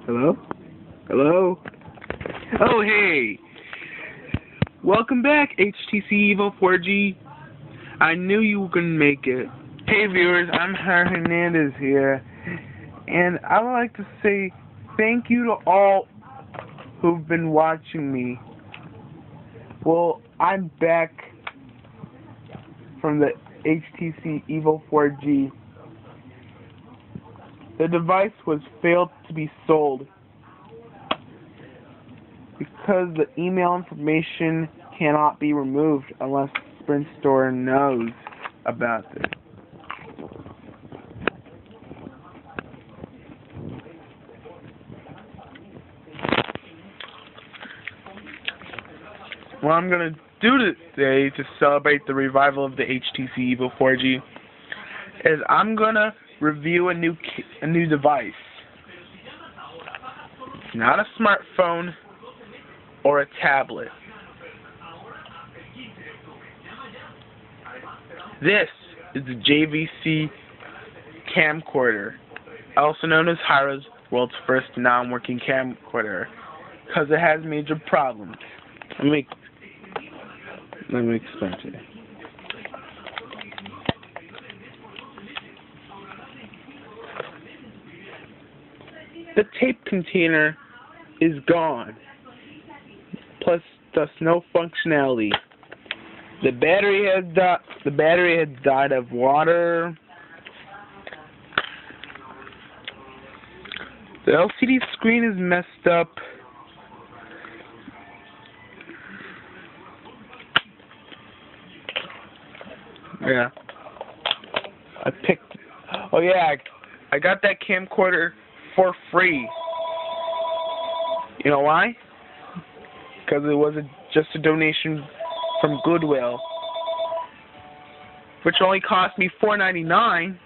Hello? Hello? Oh, hey! Welcome back, HTC EVO 4G. I knew you were going to make it. Hey, viewers, I'm Hernandez here, and I would like to say thank you to all who've been watching me. Well, I'm back from the HTC EVO 4G. The device was failed to be sold because the email information cannot be removed unless Sprint Store knows about it. What I'm going to do today to celebrate the revival of the HTC EVO 4G is I'm going to review a new device. It's not a smartphone or a tablet. This is the JVC camcorder, also known as Hiro's world's first non-working camcorder, because it has major problems. Let me explain to you. The tape container is gone, plus thus no functionality. The battery has died of water. The LCD screen is messed up. Yeah. Oh yeah, I got that camcorder for free. You know why? Because it was just a donation from Goodwill, which only cost me $4.99.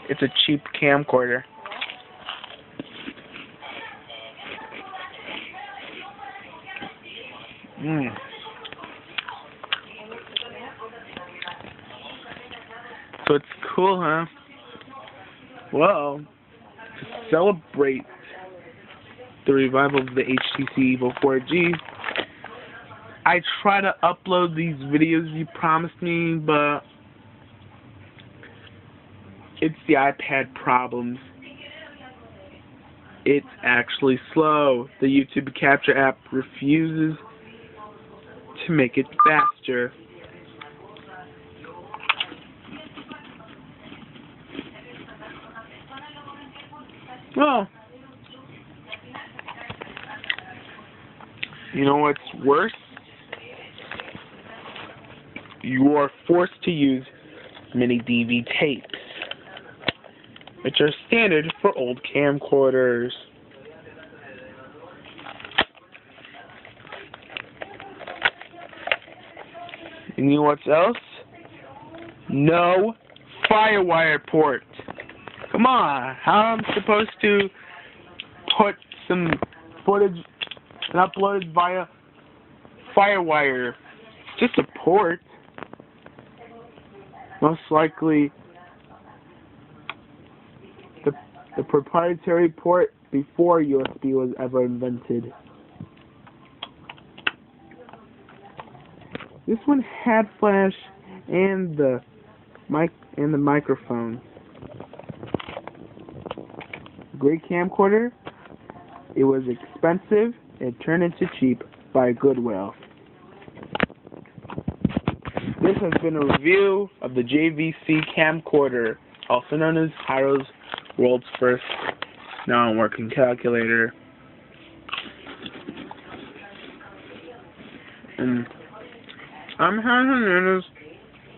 It's a cheap camcorder. So it's cool, huh? Well, to celebrate the revival of the HTC EVO 4G, I try to upload these videos you promised me, but it's the iPad problems. It's actually slow. The YouTube Capture app refuses to make it faster. Well, you know what's worse? You are forced to use mini DV tapes, which are standard for old camcorders. And you know what's else? No FireWire port. Come on, how am I supposed to put some footage and upload it via FireWire? It's just a port. Most likely the proprietary port before USB was ever invented. This one had flash and the microphone. Great camcorder. It was expensive. It turned into cheap by Goodwill. This has been a review of the JVC camcorder, also known as Hiro's world's first non-working calculator. And I'm Hernandez.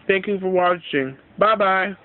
Thank you for watching. Bye-bye.